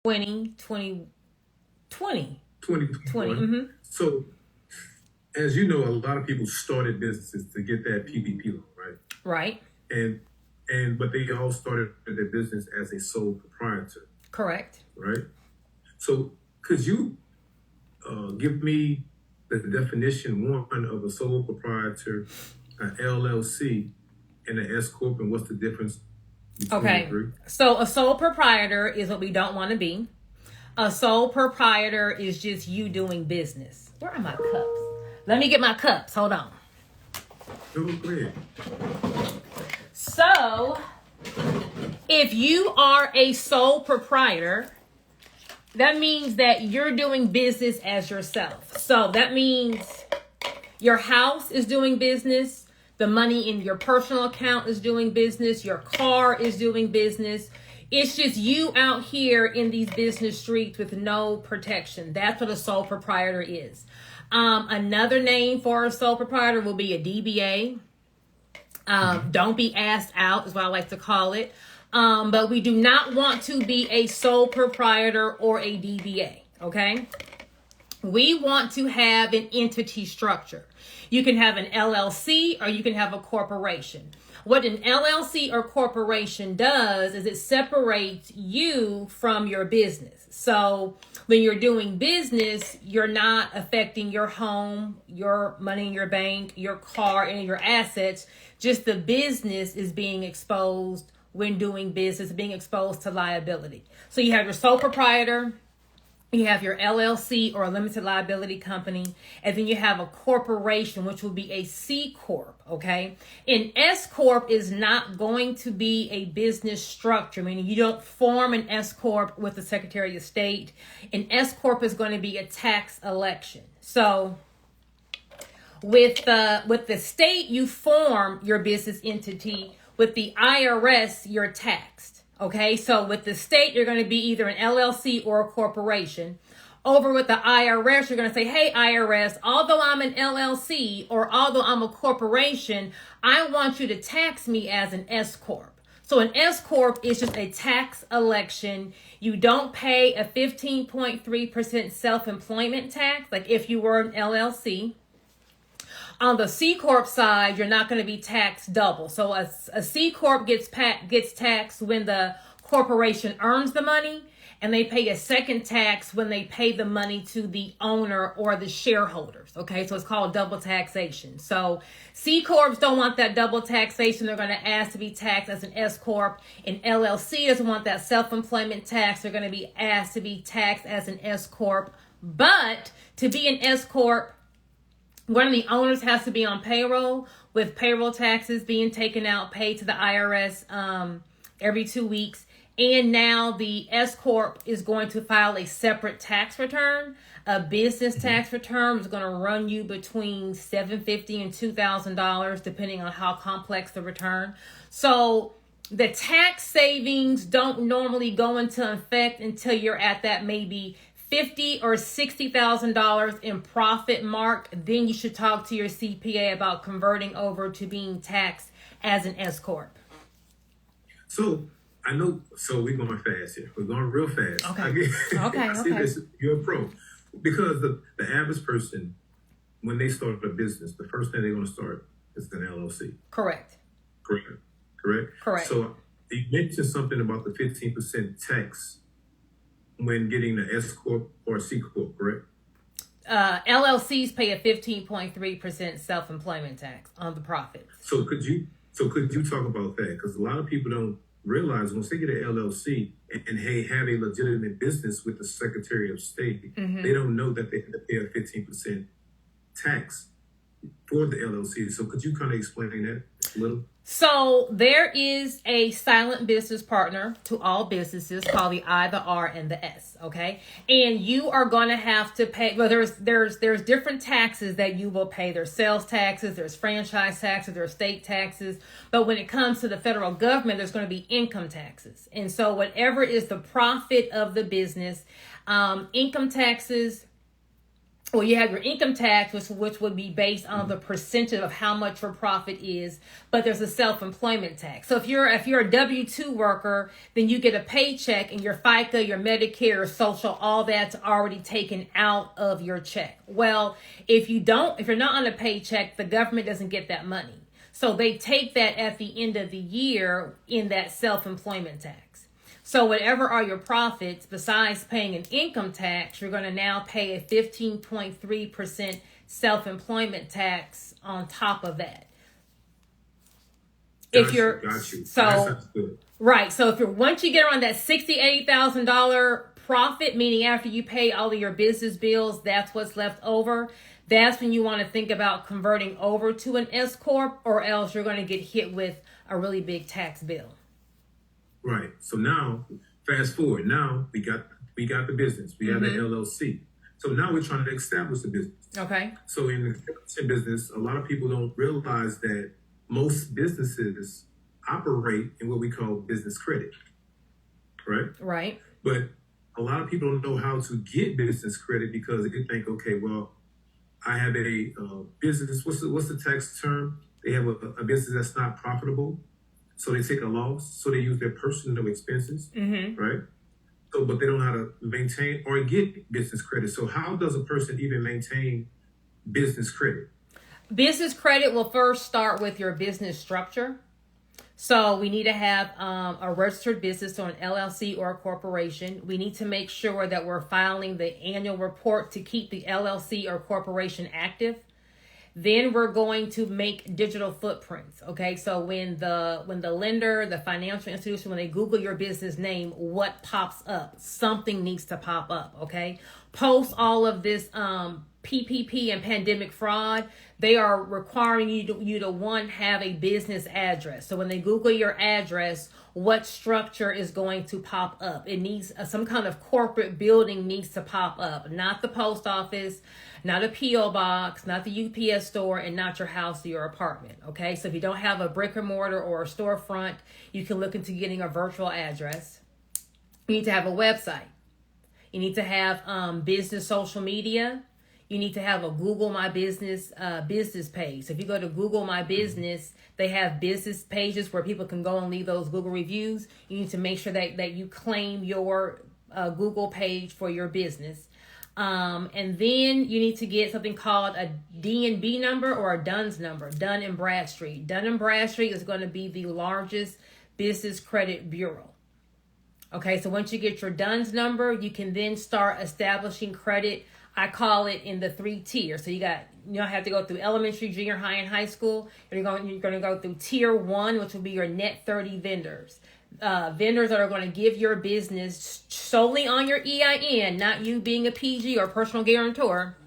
20, 20, 20, 20. 2021. So, as you know, a lot of people started businesses to get that PPP loan, right? Right. But they all started their business as a sole proprietor, Correct. right? So, could you give me the definition one of a sole proprietor, an LLC, and an S corp, and what's the difference between the three? So a sole proprietor is what we don't want to be. A sole proprietor is just you doing business. Where are my cups? Let me get my cups. Hold on. Go ahead. So, if you are a sole proprietor, that means that you're doing business as yourself. So that means your house is doing business. The money in your personal account is doing business. Your car is doing business. It's just you out here in these business streets with no protection. That's what a sole proprietor is. Another name for a sole proprietor will be a DBA. Don't be asked out is what I like to call it. But we do not want to be a sole proprietor or a DBA, okay? We want to have an entity structure. You can have an LLC or you can have a corporation. What an LLC or corporation does is it separates you from your business. So when you're doing business, you're not affecting your home, your money in your bank, your car, and your assets. Just the business is being exposed when doing business, being exposed to liability. So you have your sole proprietor, you have your LLC or a limited liability company, and then you have a corporation, which will be a C Corp, okay? An S Corp is not going to be a business structure, meaning you don't form an S Corp with the Secretary of State. An S Corp is going to be a tax election. So with the state, you form your business entity. With the IRS, you're taxed. Okay, so with the state, you're going to be either an LLC or a corporation. Over with the IRS, you're going to say, hey, IRS, although I'm an LLC or although I'm a corporation, I want you to tax me as an S Corp. So an S Corp is just a tax election. You don't pay a 15.3% self-employment tax, like if you were an LLC. On the C Corp side, you're not going to be taxed double. So a C Corp gets taxed when the corporation earns the money, and they pay a second tax when they pay the money to the owner or the shareholders. Okay, so it's called double taxation. So C Corps don't want that double taxation. They're going to ask to be taxed as an S Corp. An LLC doesn't want that self-employment tax. They're going to be asked to be taxed as an S Corp. But to be an S Corp, one of the owners has to be on payroll, with payroll taxes being taken out, paid to the IRS every 2 weeks. And now the S Corp is going to file a separate tax return. A business tax return is going to run you between $750 and $2,000, depending on how complex the return. So the tax savings don't normally go into effect until you're at that maybe $50,000 or $60,000 in profit mark. Then you should talk to your CPA about converting over to being taxed as an S Corp. So I know. So we're going fast here. We're going real fast. Okay. I see this. You're a pro, because the average person, when they start a business, the first thing they're going to start is an LLC. Correct. So you mentioned something about the 15% tax when getting the S Corp or C Corp, correct? LLCs pay a 15.3% self-employment tax on the profits. So could you talk about that? Because a lot of people don't realize once they get an LLC and have a legitimate business with the Secretary of State, they don't know that they have to pay a 15% tax for the LLC. So could you kind of explain that a little? So there is a silent business partner to all businesses called the I, the R, and the S. Okay, and you are going to have to pay. Well, there's different taxes that you will pay. There's sales taxes, there's franchise taxes, there's state taxes. But when it comes to the federal government, there's going to be income taxes. And so whatever is the profit of the business, income taxes Well, you have your income tax, which would be based on the percentage of how much your profit is, but there's a self-employment tax. So if you're a W-2 worker, then you get a paycheck, and your FICA, your Medicare, your social, all that's already taken out of your check. Well, if you're not on a paycheck, the government doesn't get that money. So they take that at the end of the year in that self-employment tax. So whatever are your profits, besides paying an income tax, you're going to now pay a 15.3% self-employment tax on top of that. Got you. So right. So once you get around that $80,000 profit, meaning after you pay all of your business bills, that's what's left over. That's when you want to think about converting over to an S corp, or else you're going to get hit with a really big tax bill. Right. So now, fast forward. Now we got the business. We got the LLC. So now we're trying to establish the business. Okay. So in the business, a lot of people don't realize that most businesses operate in what we call business credit. Right. Right. But a lot of people don't know how to get business credit because they think, okay, well, I have a business. What's the tax term? They have a business that's not profitable. So they take a loss, so they use their personal expenses, right? So, but they don't know how to maintain or get business credit. So how does a person even maintain business credit? Business credit will first start with your business structure. So we need to have a registered business, or an LLC or a corporation. We need to make sure that we're filing the annual report to keep the LLC or corporation active. Then we're going to make digital footprints. Okay, so when the lender, the financial institution, when they Google your business name, what pops up? Something needs to pop up. Okay, post all of this PPP and pandemic fraud. They are requiring you to one, have a business address. So when they Google your address, what structure is going to pop up? It needs some kind of corporate building needs to pop up, not the post office, not a P.O. box, not the UPS store, and not your house or your apartment. Okay, so if you don't have a brick and mortar or a storefront, you can look into getting a virtual address. You need to have a website. You need to have business social media. You need to have a Google My Business business page. So if you go to Google My Business, they have business pages where people can go and leave those Google reviews. You need to make sure that you claim your Google page for your business. And then you need to get something called a D&B number or a DUNS number, Dun & Bradstreet. Dun & Bradstreet is going to be the largest business credit bureau. Okay, so once you get your DUNS number, you can then start establishing credit. I call it in the 3 tiers. So you don't have to go through elementary, junior high, and high school. You're going to go through tier 1, which will be your net 30 vendors. Vendors that are going to give your business solely on your EIN, not you being a PG or personal guarantor.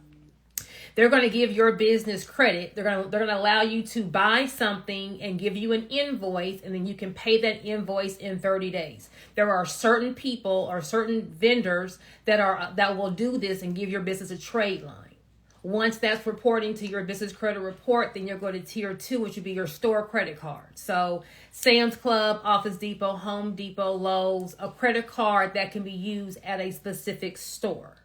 They're going to give your business credit. They're going to allow you to buy something and give you an invoice, and then you can pay that invoice in 30 days. There are certain people or certain vendors that will do this and give your business a trade line. Once that's reporting to your business credit report, then you'll go to tier 2, which would be your store credit card. So Sam's Club, Office Depot, Home Depot, Lowe's, a credit card that can be used at a specific store.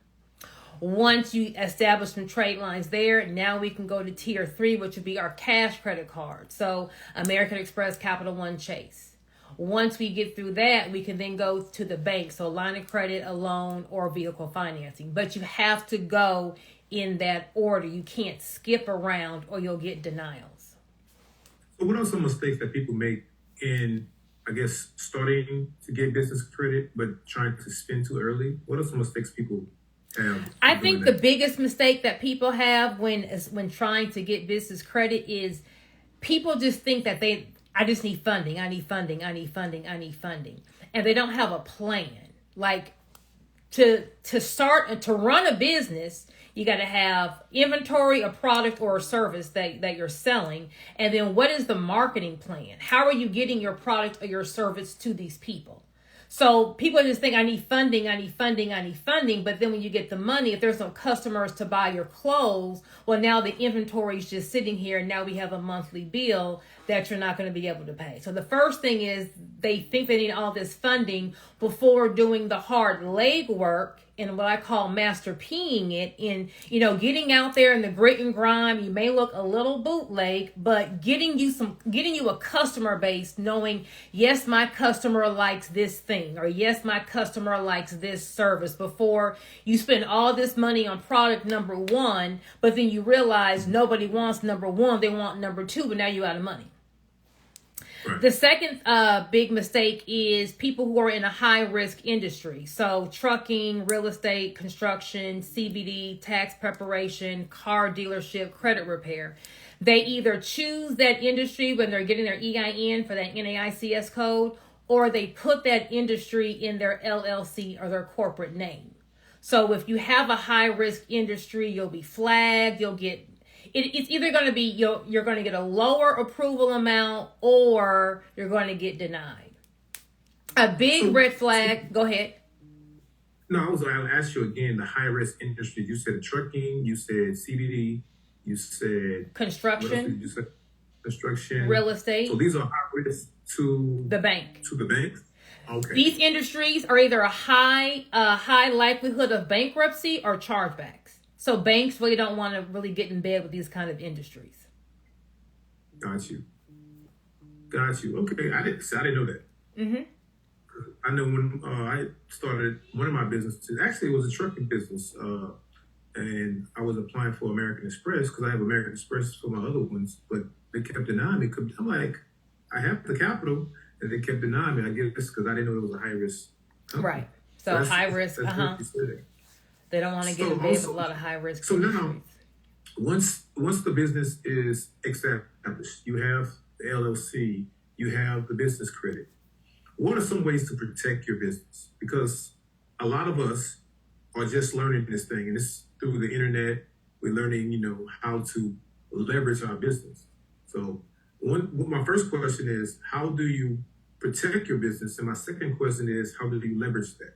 Once you establish some trade lines there, now we can go to tier 3, which would be our cash credit card. So American Express, Capital One, Chase. Once we get through that, we can then go to the bank. So line of credit, a loan, or vehicle financing. But you have to go in that order. You can't skip around or you'll get denials. So what are some mistakes that people make in, I guess, starting to get business credit, but trying to spend too early? What are some mistakes people have? I think the biggest mistake that people have when trying to get business credit is people just think that I just need funding. I need funding. And they don't have a plan. Like to start and to run a business, you got to have inventory, a product or a service that you're selling. And then what is the marketing plan? How are you getting your product or your service to these people? So people just think, I need funding. But then when you get the money, if there's no customers to buy your clothes, well, now the inventory is just sitting here. And now we have a monthly bill that you're not going to be able to pay. So the first thing is they think they need all this funding before doing the hard leg work and what I call master P'ing it in, getting out there in the grit and grime. You may look a little bootleg, but getting you a customer base, knowing, yes, my customer likes this thing, or yes, my customer likes this service, before you spend all this money on product number one, but then you realize nobody wants number one, they want number two, but now you're out of money. Right. The second big mistake is people who are in a high-risk industry. So trucking, real estate, construction, CBD, tax preparation, car dealership, credit repair. They either choose that industry when they're getting their EIN for that NAICS code, or they put that industry in their LLC or their corporate name. So if you have a high-risk industry, you'll be flagged, it's either going to be you're going to get a lower approval amount, or you're going to get denied. A big red flag. Go ahead. No, I'll ask you again. The high risk industry. You said trucking. You said CBD. You said construction. You said construction. Real estate. So these are high risk to the bank. To the bank. Okay. These industries are either a high likelihood of bankruptcy or chargebacks. So banks really don't want to really get in bed with these kind of industries. Got you. Okay, I didn't know that. Mm-hmm. I know when I started one of my businesses, actually it was a trucking business, and I was applying for American Express because I have American Express for my other ones, but they kept denying me. I'm like, I have the capital, and they kept denying me. I guess because I didn't know it was a high risk company. Right. So high risk. They don't want to get in bed with a lot of high risk. So now, once the business is established, you have the LLC, you have the business credit. What are some ways to protect your business? Because a lot of us are just learning this thing, and it's through the internet. We're learning, how to leverage our business. So my first question is, how do you protect your business? And my second question is, how do you leverage that?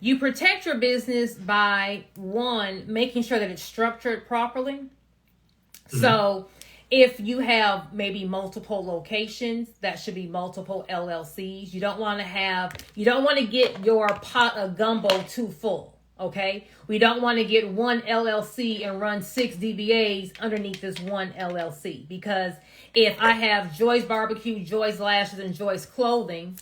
You protect your business by, one, making sure that it's structured properly. Mm-hmm. So if you have maybe multiple locations, that should be multiple LLCs. You don't want to get your pot of gumbo too full. Okay. We don't want to get one LLC and run 6 DBAs underneath this one LLC, because if I have Joy's Barbecue, Joy's Lashes, and Joy's Clothing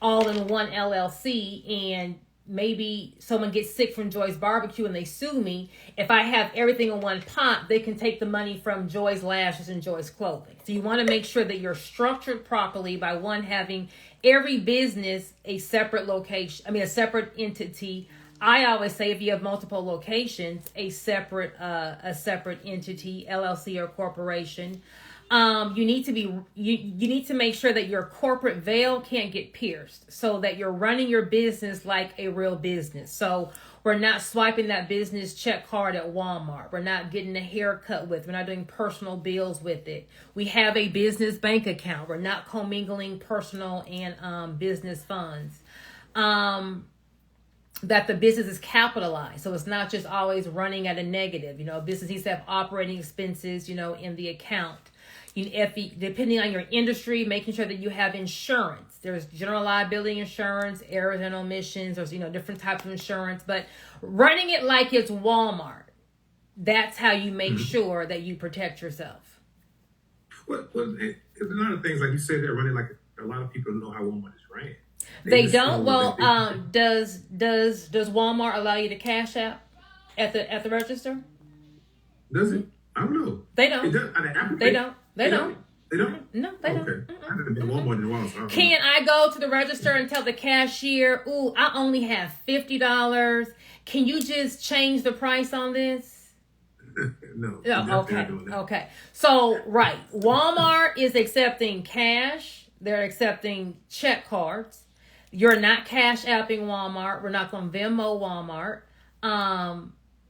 all in one LLC, and maybe someone gets sick from Joy's Barbecue and they sue me, if I have everything in one pot, they can take the money from Joy's Lashes and Joy's Clothing. So you want to make sure that you're structured properly by, one, having every business a separate location, a separate entity. I always say if you have multiple locations, a separate entity, LLC or corporation. You need to make sure that your corporate veil can't get pierced, so that you're running your business like a real business. So we're not swiping that business check card at Walmart. We're not getting a haircut with. We're not doing personal bills with it. We have a business bank account. We're not commingling personal and business funds. That the business is capitalized, so it's not just always running at a negative. Business needs to have operating expenses, in the account. Depending on your industry, making sure that you have insurance. There's general liability insurance, errors and omissions. There's, different types of insurance. But running it like it's Walmart, that's how you make sure that you protect yourself. Well, there's a lot of things, like you said, they're running like a lot of people don't know how Walmart is ran. They don't? Well, does Walmart allow you to cash out at the register? Does it? I don't know. They don't. They don't. They don't? No, they don't. Okay. I haven't been Walmart in a while, so Can I go to the register and tell the cashier, ooh, I only have $50. Can you just change the price on this? No. Okay. So, right. Walmart is accepting cash. They're accepting check cards. You're not cash apping Walmart. We're not going to Venmo Walmart.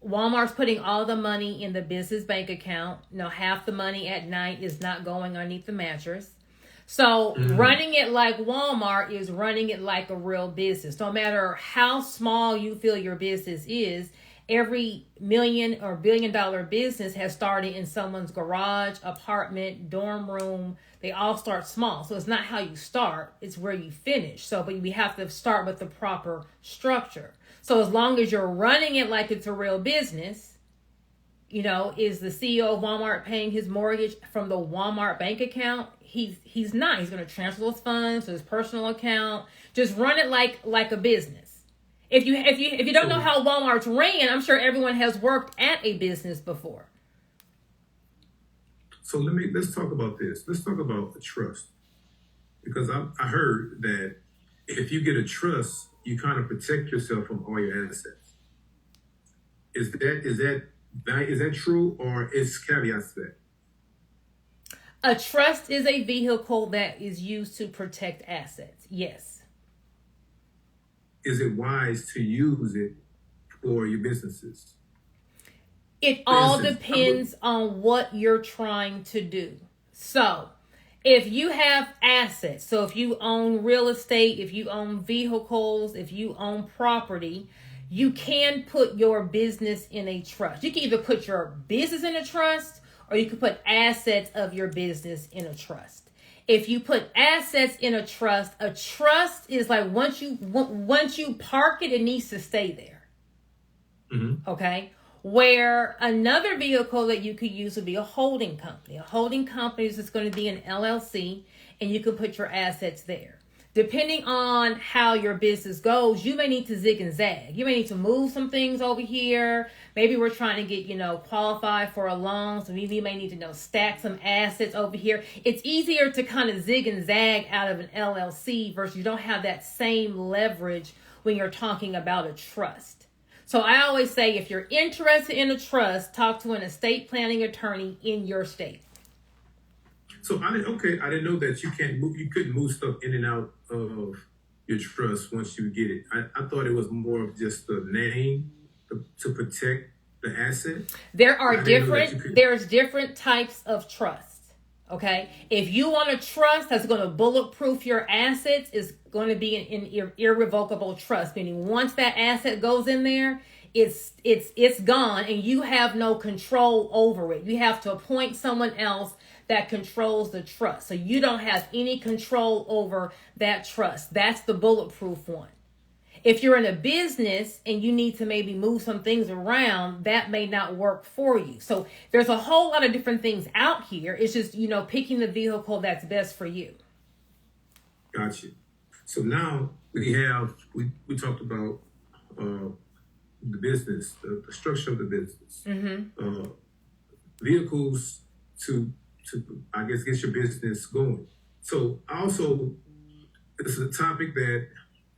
Walmart's putting all the money in the business bank account. Half the money at night is not going underneath the mattress. So running it like Walmart is running it like a real business. No matter how small you feel your business is, every $1 or $1 billion business has started in someone's garage, apartment, dorm room. They all start small. So it's not how you start, it's where you finish. So, but we have to start with the proper structure. So as long as you're running it like it's a real business, you know, is the CEO of Walmart paying his mortgage from the Walmart bank account? He's not. He's going to transfer those funds to his personal account. Just run it like a business. If you don't know how Walmart's ran, I'm sure everyone has worked at a business before. So let's talk about this. Let's talk about a trust, because I heard that if you get a trust, you kind of protect yourself from all your assets. Is that true, or is caveats to that? A trust is a vehicle that is used to protect assets. Yes. Is it wise to use it for your businesses? It all depends on what you're trying to do. So, if you have assets, so if you own real estate, if you own vehicles, if you own property, you can put your business in a trust. You can either put your business in a trust, or you can put assets of your business in a trust. If you put assets in a trust is like once you park it, it needs to stay there. Mm-hmm. Okay? Where another vehicle that you could use would be a holding company. A holding company is just going to be an LLC, and you can put your assets there. Depending on how your business goes, you may need to zig and zag. You may need to move some things over here. Maybe we're trying to get, qualified for a loan. So maybe you may need to, stack some assets over here. It's easier to kind of zig and zag out of an LLC versus you don't have that same leverage when you're talking about a trust. So I always say, if you're interested in a trust, talk to an estate planning attorney in your state. So I didn't know that you couldn't move stuff in and out of your trust once you get it. I thought it was more of just the name to protect the asset. There's different types of trust. Okay. If you want a trust that's going to bulletproof your assets, it's going to be an irrevocable trust, meaning once that asset goes in there, it's gone and you have no control over it. You have to appoint someone else that controls the trust. So you don't have any control over that trust. That's the bulletproof one. If you're in a business and you need to maybe move some things around, that may not work for you. So there's a whole lot of different things out here. It's just, picking the vehicle that's best for you. Gotcha. So now we talked about the business, the structure of the business, vehicles to I guess get your business going. So also, this is a topic that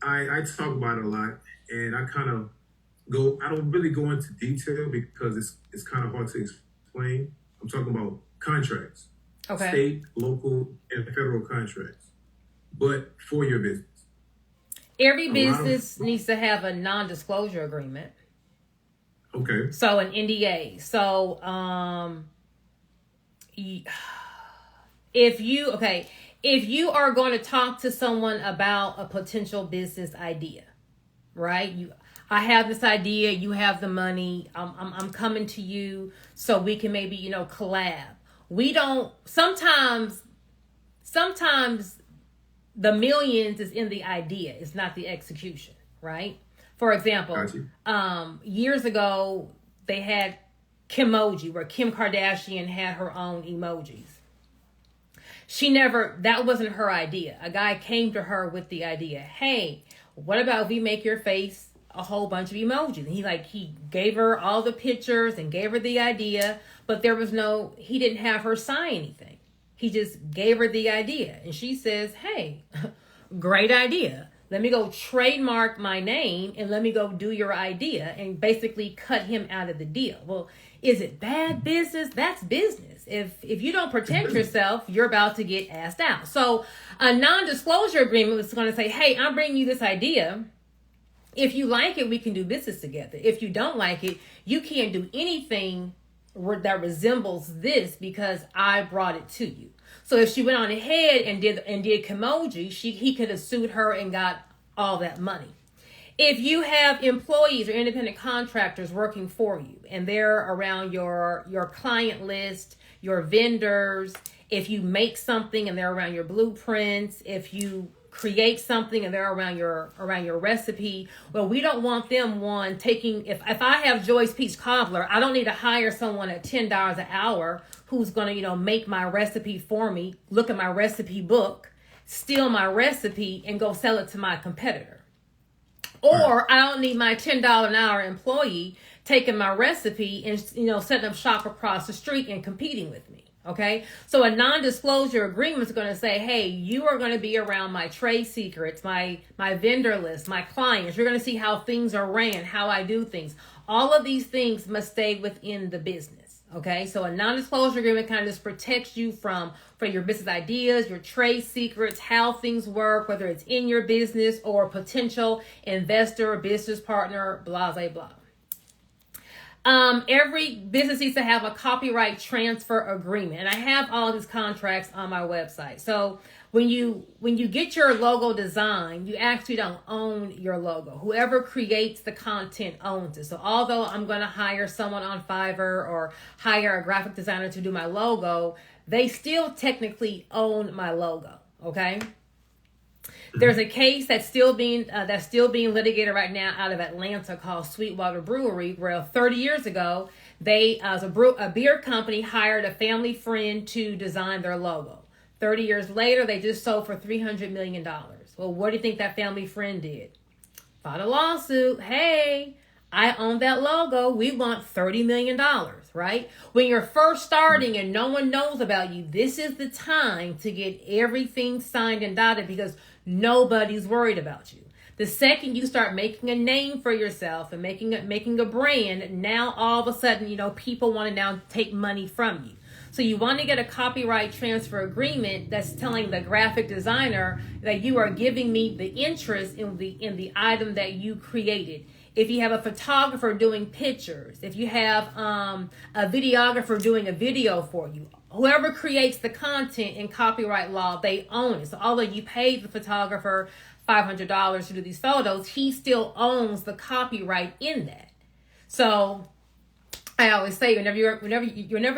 I talk about a lot, and I don't really go into detail because it's kind of hard to explain. I'm talking about contracts, state, local, and federal contracts, but for your business. Every business needs to have a non-disclosure agreement. Okay. So an NDA. So if you are going to talk to someone about a potential business idea, right? I have this idea, you have the money, I'm coming to you so we can maybe, collab. We don't, sometimes the millions is in the idea, it's not the execution, right? For example, years ago, they had Kimoji, where Kim Kardashian had her own emojis. That wasn't her idea. A guy came to her with the idea, hey, what about if we make your face a whole bunch of emojis? And he gave her all the pictures and gave her the idea, but he didn't have her sign anything. He just gave her the idea. And she says, hey, great idea. Let me go trademark my name and let me go do your idea, and basically cut him out of the deal. Well, is it bad business? That's business. If you don't protect yourself, you're about to get asked out. So a non-disclosure agreement is going to say, hey, I'm bringing you this idea. If you like it, we can do business together. If you don't like it, you can't do anything that resembles this because I brought it to you. So if she went on ahead and did Kimoji, he could have sued her and got all that money. If you have employees or independent contractors working for you and they're around your client list, your vendors, if you make something and they're around your blueprints, if you create something and they're around your recipe, well, we don't want them taking, if I have Joy's Peach Cobbler, I don't need to hire someone at $10 an hour who's going to, make my recipe for me, look at my recipe book, steal my recipe and go sell it to my competitor. Or I don't need my $10 an hour employee taking my recipe and, setting up shop across the street and competing with me. Okay. So a non-disclosure agreement is going to say, hey, you are going to be around my trade secrets, my vendor list, my clients. You're going to see how things are ran, how I do things. All of these things must stay within the business. Okay. So a non-disclosure agreement kind of just protects you for your business ideas, your trade secrets, how things work, whether it's in your business or potential investor, business partner, blah, blah, blah. Every business needs to have a copyright transfer agreement. And I have all these contracts on my website. So when you get your logo design, you actually don't own your logo. Whoever creates the content owns it. So although I'm going to hire someone on Fiverr or hire a graphic designer to do my logo, they still technically own my logo. Okay. There's a case that's still being litigated right now out of Atlanta called Sweetwater Brewery, where 30 years ago, a beer company hired a family friend to design their logo. 30 years later, they just sold for $300 million. Well, what do you think that family friend did? Filed a lawsuit. Hey, I own that logo. We want $30 million, right? When you're first starting and no one knows about you, this is the time to get everything signed and dotted because nobody's worried about you. The second you start making a name for yourself and making a brand, now all of a sudden, people want to now take money from you. So you want to get a copyright transfer agreement that's telling the graphic designer that you are giving me the interest in the item that you created. If you have a photographer doing pictures, if you have a videographer doing a video for you, whoever creates the content in copyright law, they own it. So although you paid the photographer $500 to do these photos, he still owns the copyright in that. So I always say, whenever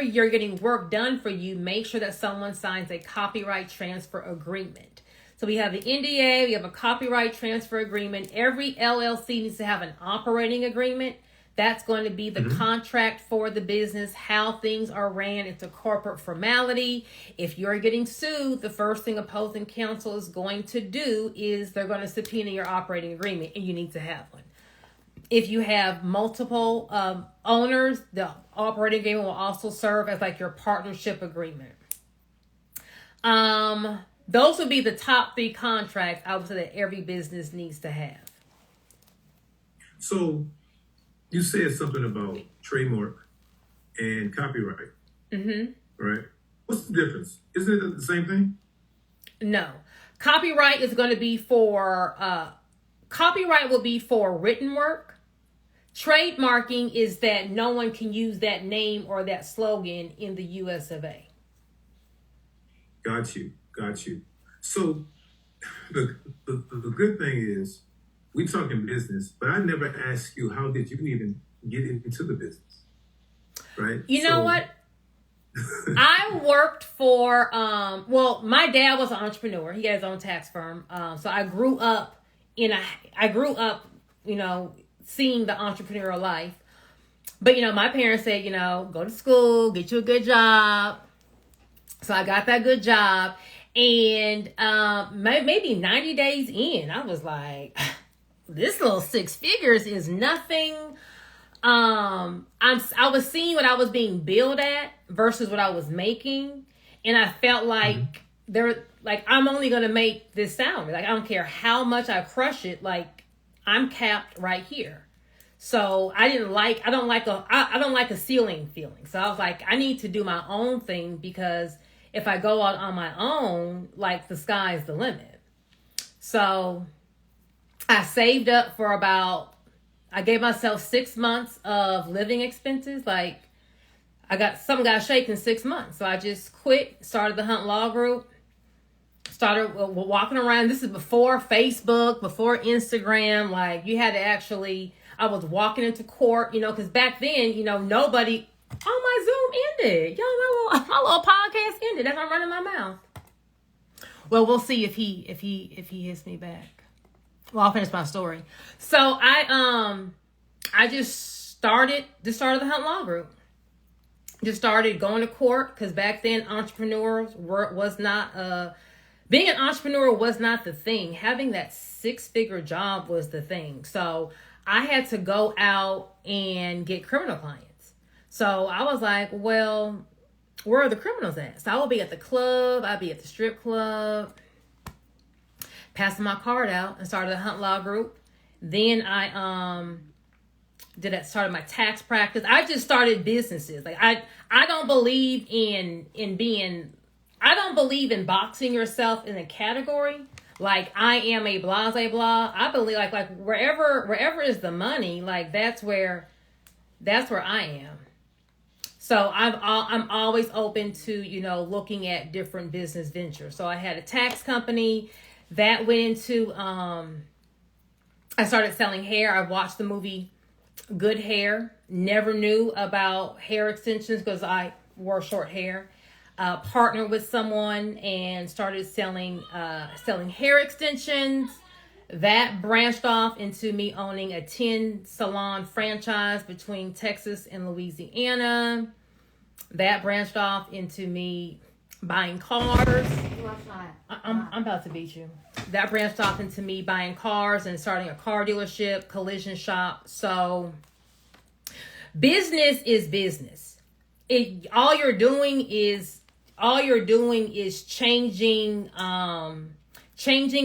you're getting work done for you, make sure that someone signs a copyright transfer agreement. So we have the NDA, we have a copyright transfer agreement. Every LLC needs to have an operating agreement. That's going to be the contract for the business, how things are ran. It's a corporate formality. If you're getting sued, the first thing opposing counsel is going to do is they're going to subpoena your operating agreement, and you need to have one. If you have multiple owners, the operating agreement will also serve as like your partnership agreement. Those would be the top 3 contracts I would say that every business needs to have. So you said something about trademark and copyright. Right? What's the difference? Isn't it the same thing? No. Copyright is going to be copyright will be for written work. Trademarking is that no one can use that name or that slogan in the US of A. Got you. So the good thing is we talking business, but I never asked you, how did you even get into the business? Right? You know what? I worked for, my dad was an entrepreneur. He had his own tax firm. So I grew up seeing the entrepreneurial life. But, my parents said, go to school, get you a good job. So I got that good job. And maybe 90 days in, I was like, this little 6 figures is nothing. I was seeing what I was being billed at versus what I was making. And I felt like I'm only going to make this salary. Like, I don't care how much I crush it. Like, I'm capped right here. So I don't like a ceiling feeling. So I was like, I need to do my own thing, because if I go out on my own, like, the sky's the limit. So I saved up for I gave myself 6 months of living expenses. Like, something got shaken in 6 months. So I just quit, started the Hunt Law Group, started walking around. This is before Facebook, before Instagram. Like, you had to actually, I was walking into court, because back then, nobody, my Zoom ended. Y'all, my little podcast ended. That's why I'm running my mouth. Well, we'll see if he hits me back. Well, I'll finish my story. So I just started the Hunt Law Group. Just started going to court, because back then being an entrepreneur was not the thing. Having that 6-figure job was the thing. So I had to go out and get criminal clients. So I was like, well, where are the criminals at? So I would be at the club. I'd be at the strip club, passing my card out, and started a Hunt Law Group. Then I started my tax practice. I just started businesses. Like, I don't believe I don't believe in boxing yourself in a category. Like, I am a blah, blah, blah. I believe like wherever is the money, like that's where I am. So I'm always open to, looking at different business ventures. So I had a tax company that went into, I started selling hair. I watched the movie Good Hair. Never knew about hair extensions because I wore short hair. Partnered with someone and started selling hair extensions. That branched off into me owning a 10 salon franchise between Texas and Louisiana. That branched off into me buying cars. I'm about to beat you. That branched off into me buying cars and starting a car dealership, collision shop. So business is business. All you're doing is changing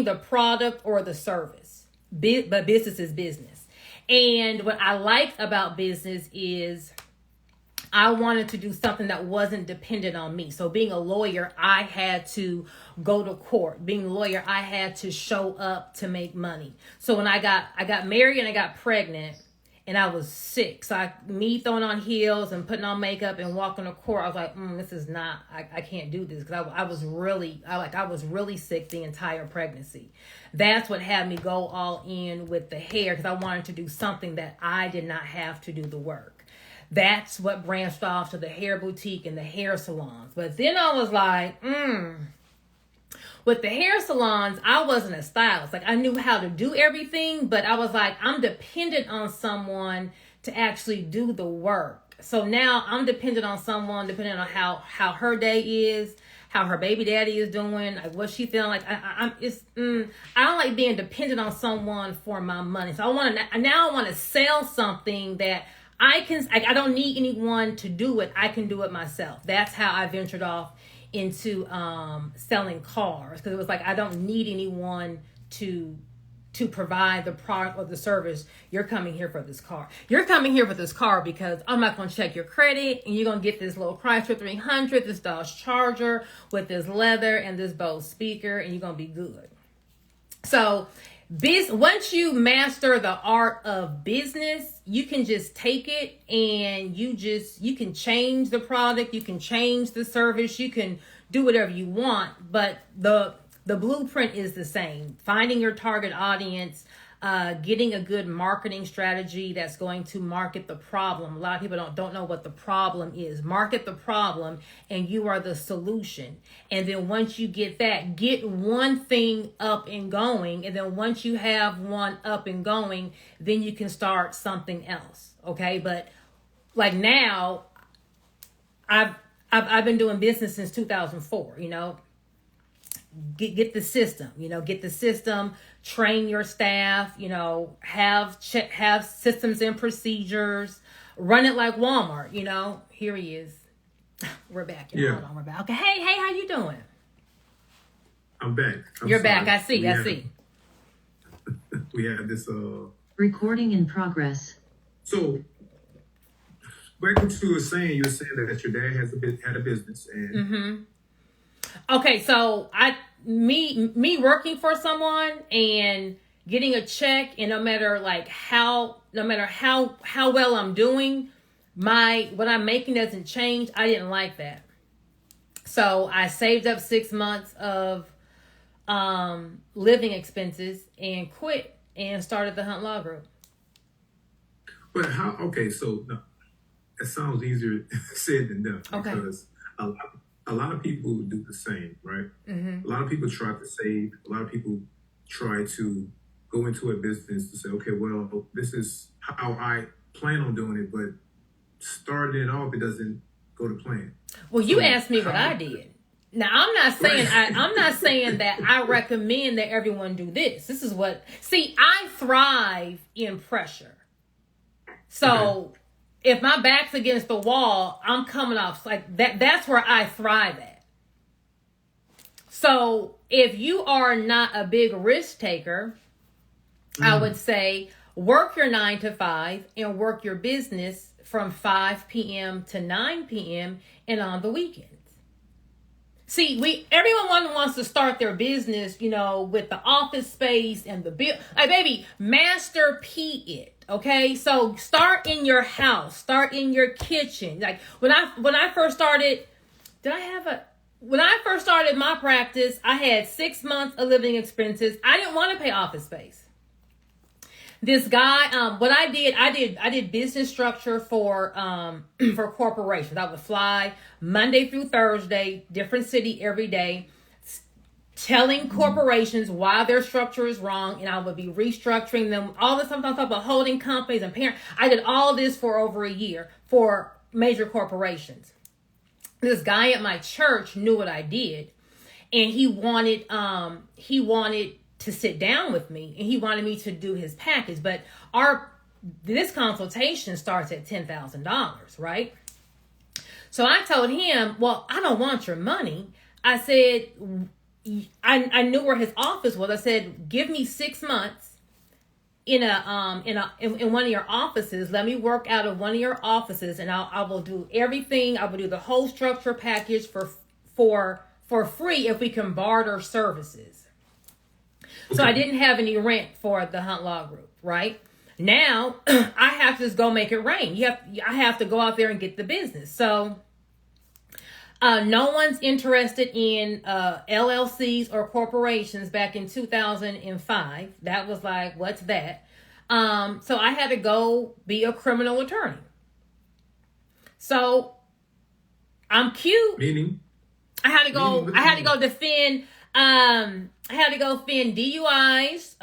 the product or the service. But business is business. And what I liked about business is I wanted to do something that wasn't dependent on me. So being a lawyer, I had to go to court. Being a lawyer, I had to show up to make money. So when I got married and I got pregnant and I was sick. So me throwing on heels and putting on makeup and walking to court, I was like, this is not, I can't do this. Because I was really sick the entire pregnancy. That's what had me go all in with the hair, because I wanted to do something that I did not have to do the work. That's what branched off to the hair boutique and the hair salons. But then I was like, with the hair salons, I wasn't a stylist. Like, I knew how to do everything, but I was like, I'm dependent on someone to actually do the work. So now I'm dependent on someone, depending on how her day is, how her baby daddy is doing, like what she feeling like. I don't like being dependent on someone for my money. So I want to sell something that I don't need anyone to do it. I can do it myself. That's how I ventured off into selling cars, because it was like, I don't need anyone to provide the product or the service. You're coming here for this car. You're coming here for this car because I'm not going to check your credit, and you're going to get this little Chrysler 300, this Dodge Charger with this leather and this Bose speaker, and you're going to be good. So once you master the art of business, you can just take it and you can change the product, you can change the service, you can do whatever you want, but the blueprint is the same. Finding your target audience, getting a good marketing strategy that's going to market the problem. A lot of people don't know what the problem is. Market the problem and you are the solution. And then once you get that, get one thing up and going. And then once you have one up and going, then you can start something else. Okay. But like now, I've been doing business since 2004, get the system, train your staff, have systems and procedures, run it like Walmart, here he is. We're back. Yeah. Hold on, we're back. Okay. Hey, how you doing? I'm back. You're back. I see. We have this, recording in progress. So back to what you were saying that your dad had a business and Okay, so me working for someone and getting a check, and no matter how well I'm doing, what I'm making doesn't change. I didn't like that. So I saved up 6 months of living expenses and quit and started the Hunt Law Group. But how? Okay, so no, it sounds easier said than done Okay. because a lot of people do the same, right? Mm-hmm. A lot of people try to save. A lot of people try to go into a business to say, okay, well, this is how I plan on doing it, but starting it off, it doesn't go to plan. Well, you asked me what I did. Now, I'm not saying I'm not saying that I recommend that everyone do this. This is what, see, I thrive in pressure. So if my back's against the wall, I'm coming off like that. That's where I thrive at. So if you are not a big risk taker, I would say work your 9 to 5 and work your business from 5 p.m. to 9 p.m. and on the weekends. See, everyone wants to start their business, with the office space and the bill. Like, baby, master P it. Okay, so start in your house, start in your kitchen. Like when I first started, when I first started my practice, I had 6 months of living expenses. I didn't want to pay office space. This guy, what I did business structure for corporations. I would fly Monday through Thursday, different city every day, telling corporations why their structure is wrong, and I would be restructuring them. All this, sometimes talk about holding companies and parent. I did all this for over a year for major corporations. This guy at my church knew what I did, and he wanted to sit down with me, and he wanted me to do his package. But this consultation starts at $10,000, right? So I told him, well, I don't want your money. I said, I knew where his office was. I said, give me 6 months in one of your offices. Let me work out of one of your offices, and I will do everything. I will do the whole structure package for free if we can barter services. So I didn't have any rent for the Hunt Law Group, right? Now I have to just go make it rain. I have to go out there and get the business. So no one's interested in LLCs or corporations back in 2005. That was like, what's that? So I had to go be a criminal attorney. So I'm cute. Meaning? I had to go defend. I had to go defend DUIs.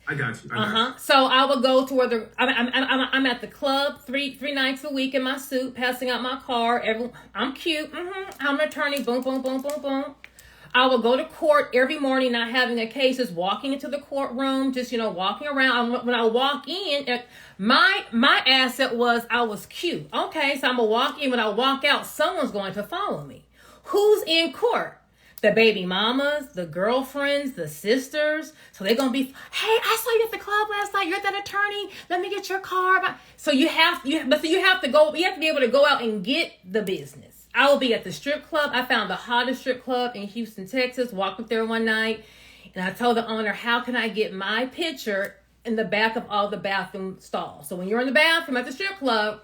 I got you. So I would go to where I'm at the club three nights a week in my suit, passing out my card. I'm cute. I'm an attorney. Boom, boom, boom, boom, boom. I would go to court every morning, not having a case, just walking into the courtroom, just walking around. When I walk in, my asset was I was cute. Okay, so I'm gonna walk in. When I walk out, someone's going to follow me. Who's in court? The baby mamas, the girlfriends, the sisters. So they're going to be, hey, I saw you at the club last night. You're that attorney. Let me get your card. So you have to be able to go out and get the business. I will be at the strip club. I found the hottest strip club in Houston, Texas. Walked up there one night, and I told the owner, how can I get my picture in the back of all the bathroom stalls? So when you're in the bathroom at the strip club,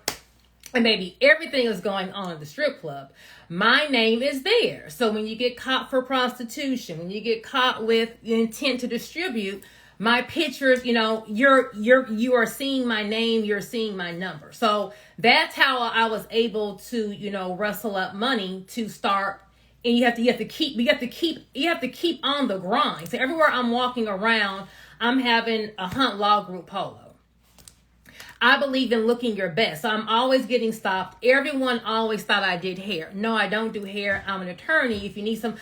and maybe everything is going on at the strip club, my name is there. So when you get caught for prostitution, when you get caught with intent to distribute, my pictures, you are seeing my name, you're seeing my number. So that's how I was able to, rustle up money to start. And you have to keep on the grind. So everywhere I'm walking around, I'm having a Hunt Law Group polo. I believe in looking your best. So I'm always getting stopped. Everyone always thought I did hair. No, I don't do hair. I'm an attorney. If you need some,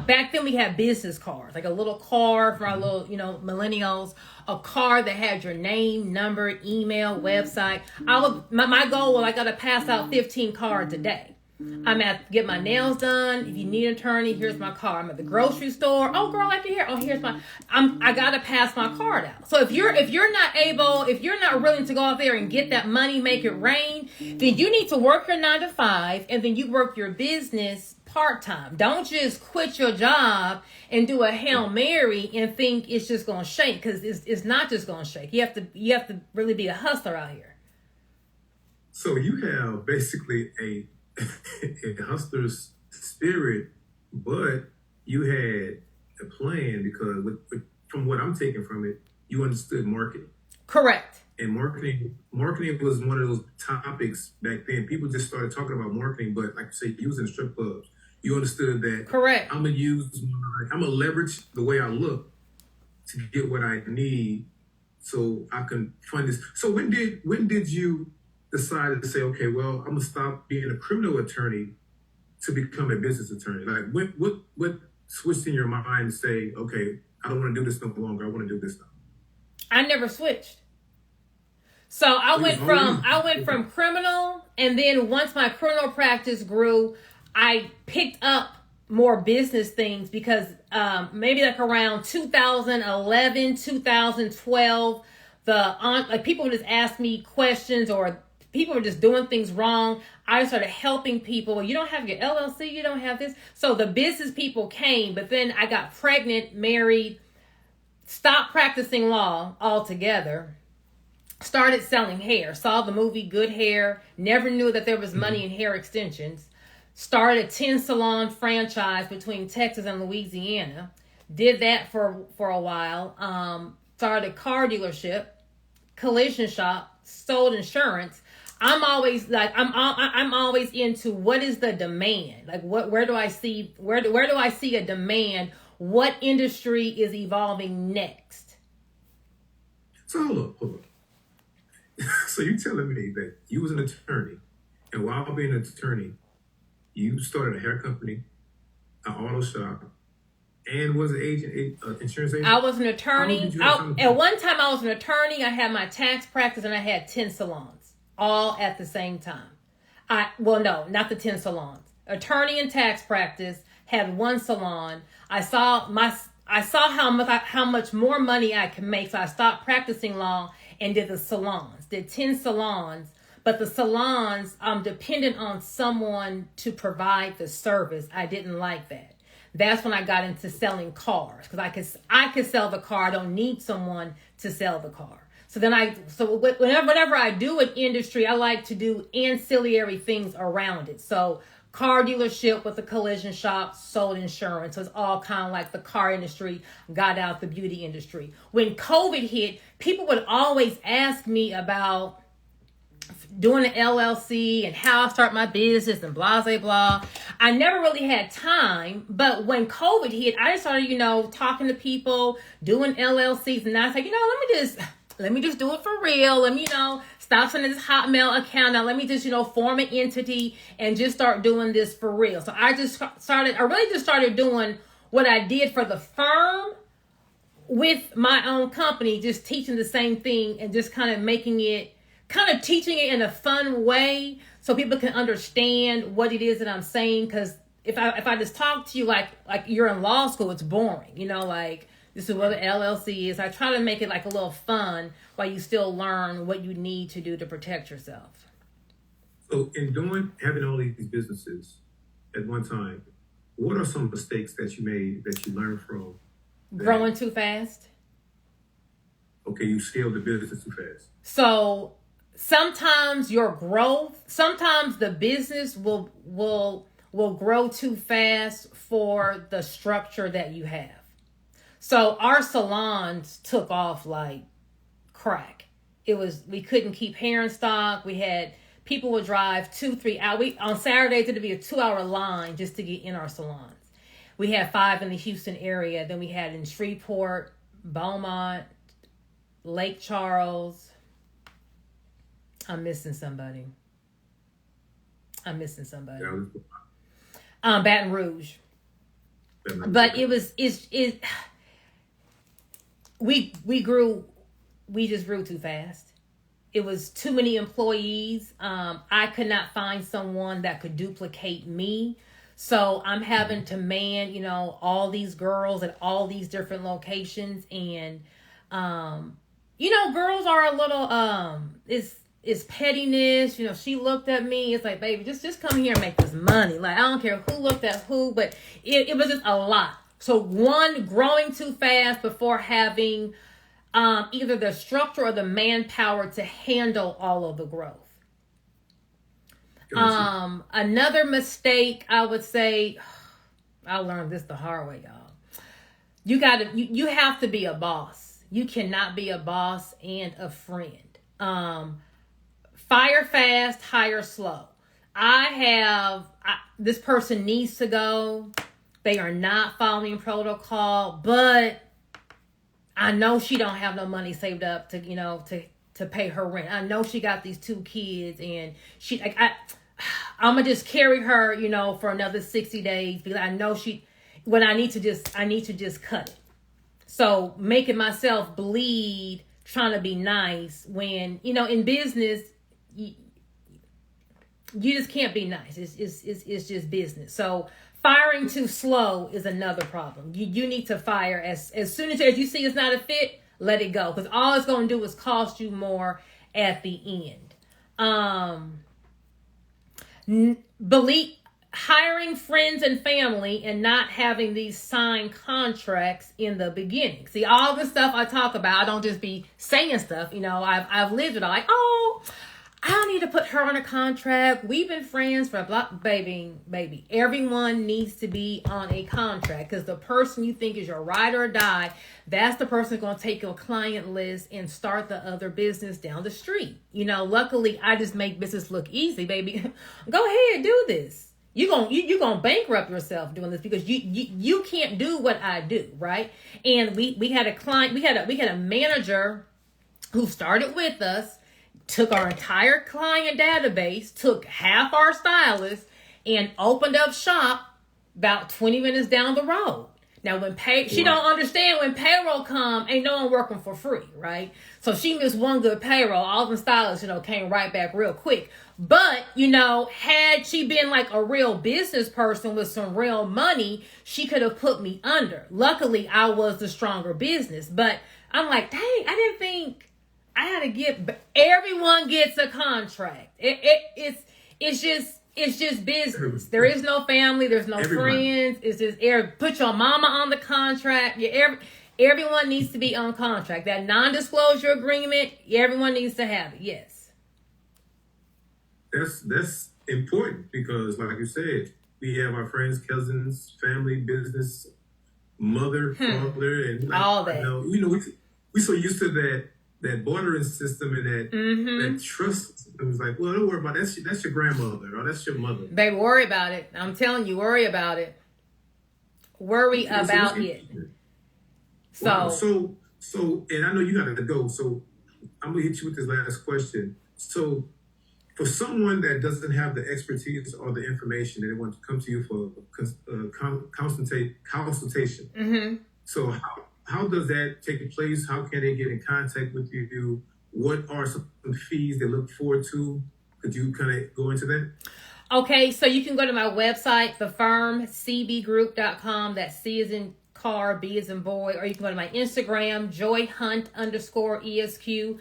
back then we had business cards, like a little card for our little, millennials, a card that had your name, number, email, website. My goal was I got to pass out 15 cards a day. I'm at get my nails done. If you need an attorney, here's my card. I'm at the grocery store. Oh, girl, I like your hair. Oh, here's my. I gotta pass my card out. So if you're not willing to go out there and get that money, make it rain, then you need to work your 9 to 5, and then you work your business part time. Don't just quit your job and do a Hail Mary and think it's just gonna shake, because it's not just gonna shake. You have to really be a hustler out here. So you have basically a a hustler's spirit, but you had a plan because from what I'm taking from it, you understood marketing. Correct. And marketing was one of those topics back then. People just started talking about marketing, but like you say, using strip clubs, you understood that. Correct. I'm gonna leverage the way I look to get what I need, so I can fund this. So when did you decide to say, okay, well, I'm gonna stop being a criminal attorney to become a business attorney? Like what switched in your mind to say, okay, I don't want to do this no longer. I want to do this now. I never switched. So I went from criminal, and then once my criminal practice grew, I picked up more business things because maybe like around 2011, 2012, like people would just ask me questions or people were just doing things wrong. I started helping people. Well, you don't have your LLC, you don't have this. So the business people came, but then I got pregnant, married, stopped practicing law altogether. Started selling hair, saw the movie Good Hair, never knew that there was money in hair extensions. Started a 10 salon franchise between Texas and Louisiana. Did that for a while. Started a car dealership, collision shop, sold insurance. I'm always into what is the demand? Like where do I see a demand? What industry is evolving next? So hold up. So you're telling me that you was an attorney, and while being an attorney, you started a hair company, an auto shop, and was an insurance agent? I was an attorney. At one time, I was an attorney. I had my tax practice, and I had 10 salons, all at the same time. No, not the 10 salons. Attorney and tax practice, had one salon. I saw how much more money I could make, so I stopped practicing law and did the salons. Did 10 salons, but the salons, I'm dependent on someone to provide the service. I didn't like that. That's when I got into selling cars because I could sell the car. I don't need someone to sell the car. So whenever I do an industry, I like to do ancillary things around it. So car dealership with a collision shop, sold insurance. So it's all kind of like the car industry got out the beauty industry. When COVID hit, people would always ask me about doing an LLC and how I start my business and blah, blah, blah. I never really had time, but when COVID hit, I just started, talking to people, doing LLCs, and I was like, let me just do it for real. Let me, stop sending this Hotmail account out. Let me just, form an entity and just start doing this for real. So I really just started doing what I did for the firm with my own company, just teaching the same thing and just kind of teaching it in a fun way so people can understand what it is that I'm saying. Because if I just talk to you like you're in law school, it's boring, like this is what an LLC is. I try to make it like a little fun while you still learn what you need to do to protect yourself. So in having all these businesses at one time, what are some mistakes that you made that you learned from? Growing too fast. Okay, you scaled the business too fast. So sometimes sometimes the business will grow too fast for the structure that you have. So our salons took off like crack. We couldn't keep hair in stock. People would drive 2-3 hours. On Saturdays, it'd be a 2-hour line just to get in our salons. We had 5 in the Houston area. Then we had in Shreveport, Beaumont, Lake Charles. I'm missing somebody. Baton Rouge. But we just grew too fast. It was too many employees. I could not find someone that could duplicate me. So I'm having to man, all these girls at all these different locations. And, girls are a little, it's pettiness. She looked at me. It's like, baby, just come here and make this money. Like, I don't care who looked at who, but it was just a lot. So one, growing too fast before having either the structure or the manpower to handle all of the growth. Gotcha. Another mistake I would say, I learned this the hard way, y'all. You have to be a boss. You cannot be a boss and a friend. Fire fast, hire slow. This person needs to go. They are not following protocol, but I know she don't have no money saved up to pay her rent. I know she got these 2 kids, and I'm gonna just carry her, for another 60 days because I know I need to just cut it. So making myself bleed, trying to be nice when, in business, you just can't be nice. It's just business. So firing too slow is another problem. You need to fire as soon as you see it's not a fit, let it go. Because all it's going to do is cost you more at the end. Hiring friends and family and not having these signed contracts in the beginning. See, all the stuff I talk about, I don't just be saying stuff. I've lived it all. Like, oh, I don't need to put her on a contract. We've been friends for baby. Everyone needs to be on a contract because the person you think is your ride or die, that's the person who's going to take your client list and start the other business down the street. Luckily, I just make business look easy, baby. Go ahead, do this. You're gonna bankrupt yourself doing this because you can't do what I do, right? And we had a client, we had a manager who started with us, took our entire client database, took half our stylists, and opened up shop about 20 minutes down the road. Now, she don't understand when payroll come, ain't no one working for free, right? So she missed one good payroll. All the stylists, came right back real quick. But, had she been like a real business person with some real money, she could have put me under. Luckily, I was the stronger business. But I'm like, dang, I didn't think I had to get. Everyone gets a contract. It's just business. There is no family. There's no friends. It's just put your mama on the contract. Everyone needs to be on contract. That non-disclosure agreement, everyone needs to have it. Yes. That's important because, like you said, we have our friends, cousins, family, business, mother, father, and all that. We so used to that bartering system and that trust system. It was like, well, don't worry about it. That's your grandmother or that's your mother. Baby, worry about it. I'm telling you, worry about it. Worry about it. So, and I know you got to go. So I'm gonna hit you with this last question. So, for someone that doesn't have the expertise or the information and they want to come to you for consultation, so how does that take place? How can they get in contact with you? What are some fees they look forward to? Could you kind of go into that? Okay, so you can go to my website, thefirmcbgroup.com. That's C as in car, B as in boy. Or you can go to my Instagram, joyhunt_ESQ.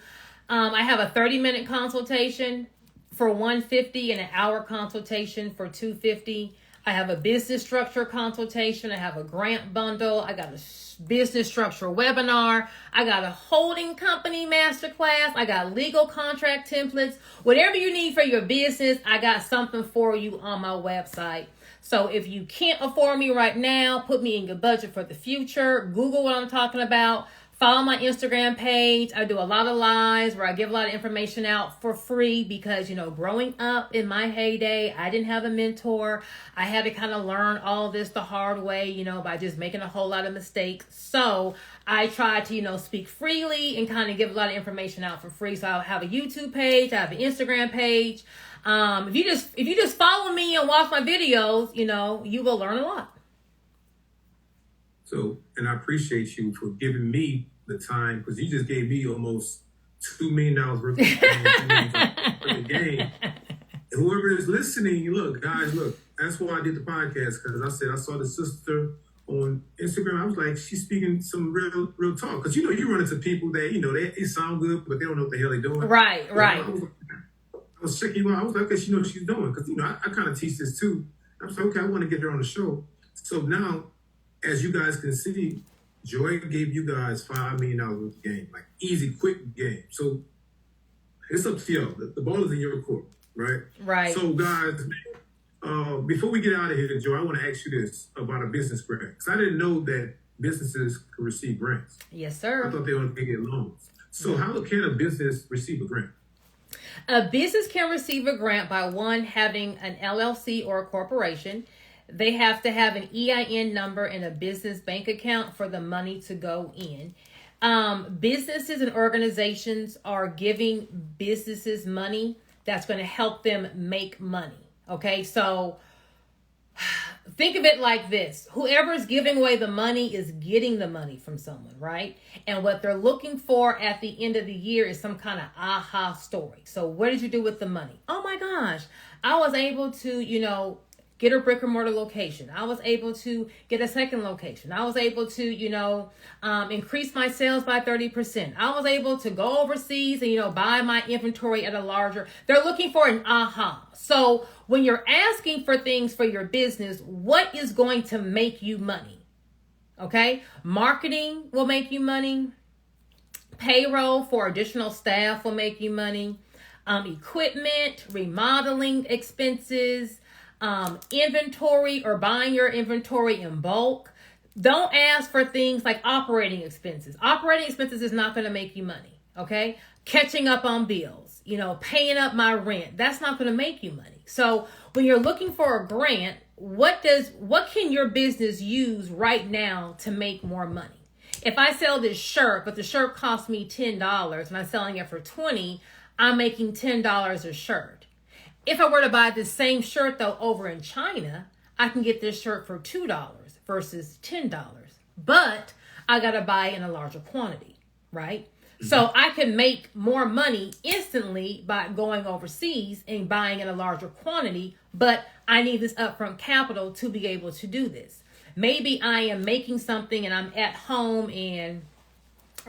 I have a 30-minute consultation for $150 and an hour consultation for $250. I have a business structure consultation. I have a grant bundle. I got a business structure webinar. I got a holding company masterclass. I got legal contract templates. Whatever you need for your business, I got something for you on my website. So if you can't afford me right now, put me in your budget for the future. Google what I'm talking about. Follow my Instagram page. I do a lot of lives where I give a lot of information out for free because, growing up in my heyday, I didn't have a mentor. I had to kind of learn all this the hard way, by just making a whole lot of mistakes. So I try to, speak freely and kind of give a lot of information out for free. So I have a YouTube page. I have an Instagram page. If you just follow me and watch my videos, you will learn a lot. So, and I appreciate you for giving me the time because you just gave me almost $2 million worth of the game. And whoever is listening, guys, that's why I did the podcast because I said I saw the sister on Instagram. I was like, she's speaking some real talk because you run into people that they sound good, but they don't know what the hell they're doing. Right. I was checking you out. I was like, okay, she knows what she's doing because I kind of teach this too. I was like, okay, I want to get her on the show. So now, as you guys can see, Joy gave you guys $5 million worth of game, like easy, quick game. So it's up to y'all. The ball is in your court. right? Right. So, guys, before we get out of here, Joe, I want to ask you this about a business grant. Because I didn't know that businesses could receive grants. Yes, I sir. thought they only get loans. So how can a business receive a grant? A business can receive a grant by one, having an LLC or a corporation. They have to have an EIN number and a business bank account for the money to go in. Businesses and organizations are giving businesses money that's going to help them make money. Okay, so think of it like this. Whoever's giving away the money is getting the money from someone, right? And what they're looking for at the end of the year is some kind of aha story. So what did you do with the money? Oh my gosh, I was able to, get a brick and mortar location. I was able to get a second location. I was able to, increase my sales by 30%. I was able to go overseas and, buy my inventory at a larger. They're looking for an aha. So when you're asking for things for your business, what is going to make you money? Okay. Marketing will make you money. Payroll for additional staff will make you money. Equipment, remodeling expenses, inventory or buying your inventory in bulk. Don't ask for things like operating expenses. Operating expenses is not going to make you money. Okay. Catching up on bills, paying up my rent. That's not going to make you money. So when you're looking for a grant, what can your business use right now to make more money? If I sell this shirt, but the shirt costs me $10 and I'm selling it for $20, I'm making $10 a shirt. If I were to buy this same shirt though over in China, I can get this shirt for $2 versus $10. But I got to buy in a larger quantity, right? Mm-hmm. So I can make more money instantly by going overseas and buying in a larger quantity, but I need this upfront capital to be able to do this. Maybe I am making something and I'm at home and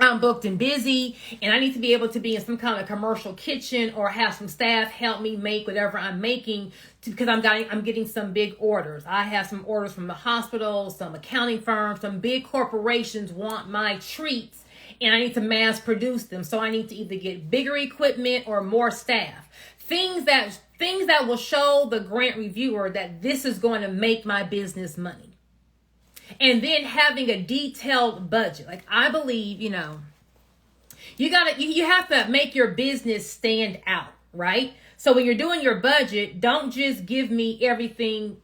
I'm booked and busy and I need to be able to be in some kind of commercial kitchen or have some staff help me make whatever I'm making because I'm getting some big orders. I have some orders from the hospital, some accounting firms, some big corporations want my treats and I need to mass produce them. So I need to either get bigger equipment or more staff. Things that will show the grant reviewer that this is going to make my business money. And then having a detailed budget. Like I believe, you have to make your business stand out, right? So when you're doing your budget, don't just give me everything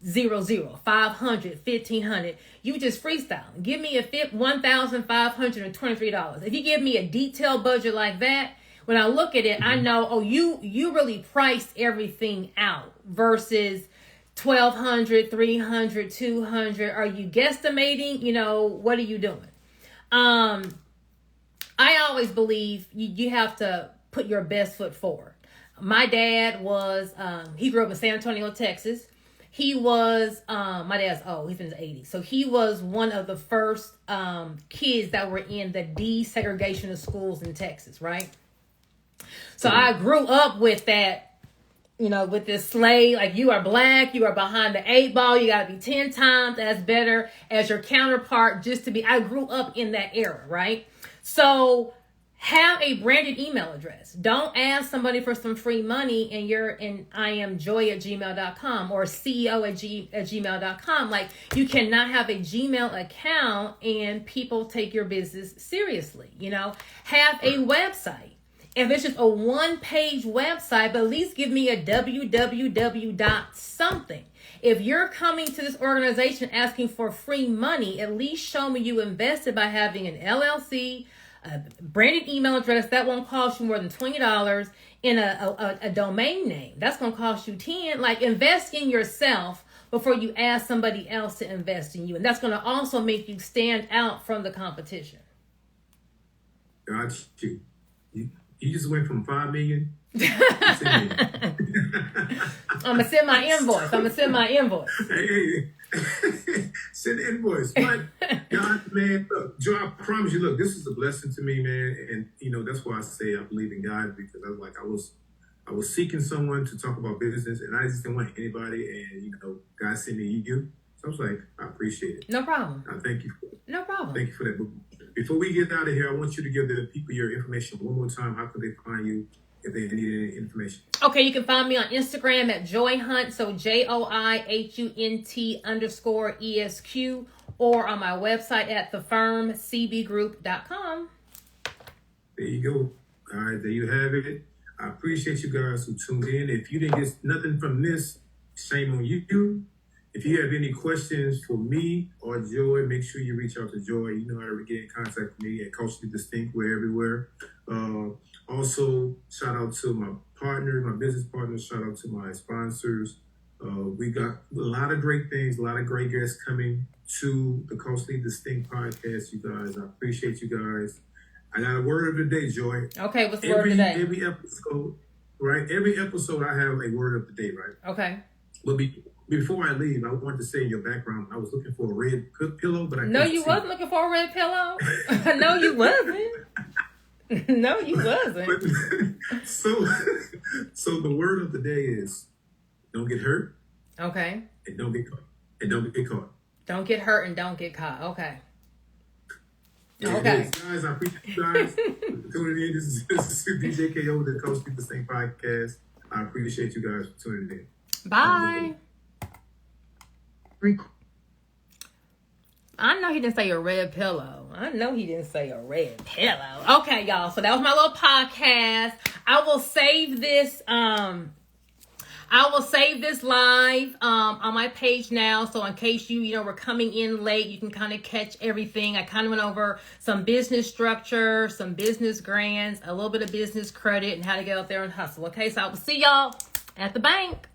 0, 500, 1,500. You just freestyle. Give me $1,523. If you give me a detailed budget like that, when I look at it, I know, you really priced everything out versus 1,200, 300, 200. Are you guesstimating? What are you doing? I always believe you have to put your best foot forward. My dad was, he grew up in San Antonio, Texas. He was, my dad's he's in his 80s. So he was one of the first kids that were in the desegregation of schools in Texas, right? So I grew up with that. With this slave, like you are black, you are behind the 8 ball, you got to be 10 times as better as your counterpart I grew up in that era, right? So have a branded email address. Don't ask somebody for some free money and you're in iamjoy@gmail.com or CEO@gmail.com. Like you cannot have a Gmail account and people take your business seriously, have a website. If it's just a one-page website, but at least give me a www. something. If you're coming to this organization asking for free money, at least show me you invested by having an LLC, a branded email address that won't cost you more than $20, and a domain name that's going to cost you $10. Like invest in yourself before you ask somebody else to invest in you, and that's going to also make you stand out from the competition. Got you. You just went from 5 million. I'm gonna send my invoice. Hey, send the invoice. But God, man, look, Joe, I promise you, look, this is a blessing to me, man. And that's why I say I believe in God, because I was seeking someone to talk about business, and I just didn't want anybody. And God sent me you. So I was like, I appreciate it. No problem. I thank you. No problem. Thank you for that. Before we get out of here, I want you to give the people your information one more time. How can they find you if they need any information. Okay, you can find me on Instagram at Joy Hunt, so JOIHUNT_ESQ, or on my website at thefirmcbgroup.com. There you go. All right, there you have it. I appreciate you guys who tuned in. If you didn't get nothing from this, shame on you. If you have any questions for me or Joy, make sure you reach out to Joy. You know how to get in contact with me at Culturally Distinct. We're everywhere. Also, shout out to my partners, my business partners. Shout out to my sponsors. We got a lot of great things, a lot of great guests coming to the Culturally Distinct podcast, you guys. I appreciate you guys. I got a word of the day, Joy. Okay, what's the word of the day? Every episode, right? Every episode I have a word of the day, right? Okay. But before I leave, I wanted to say in your background, I was looking for a red pillow, but I No, you wasn't looking for a red pillow. No, you wasn't. No, you wasn't. So the word of the day is don't get hurt. Okay. And don't get caught. And don't get caught. Don't get hurt and don't get caught. Okay. Yeah, okay. Guys, I appreciate you guys tuning in. This is DJ KO, the Culturally Distinct podcast. I appreciate you guys for tuning in. Bye. Rec- I know he didn't say a red pillow. I know he didn't say a red pillow. Okay, y'all. So that was my little podcast. I will save this. Live on my page now. So in case you were coming in late, you can kind of catch everything. I kind of went over some business structure, some business grants, a little bit of business credit, and how to get out there and hustle. Okay, so I will see y'all at the bank.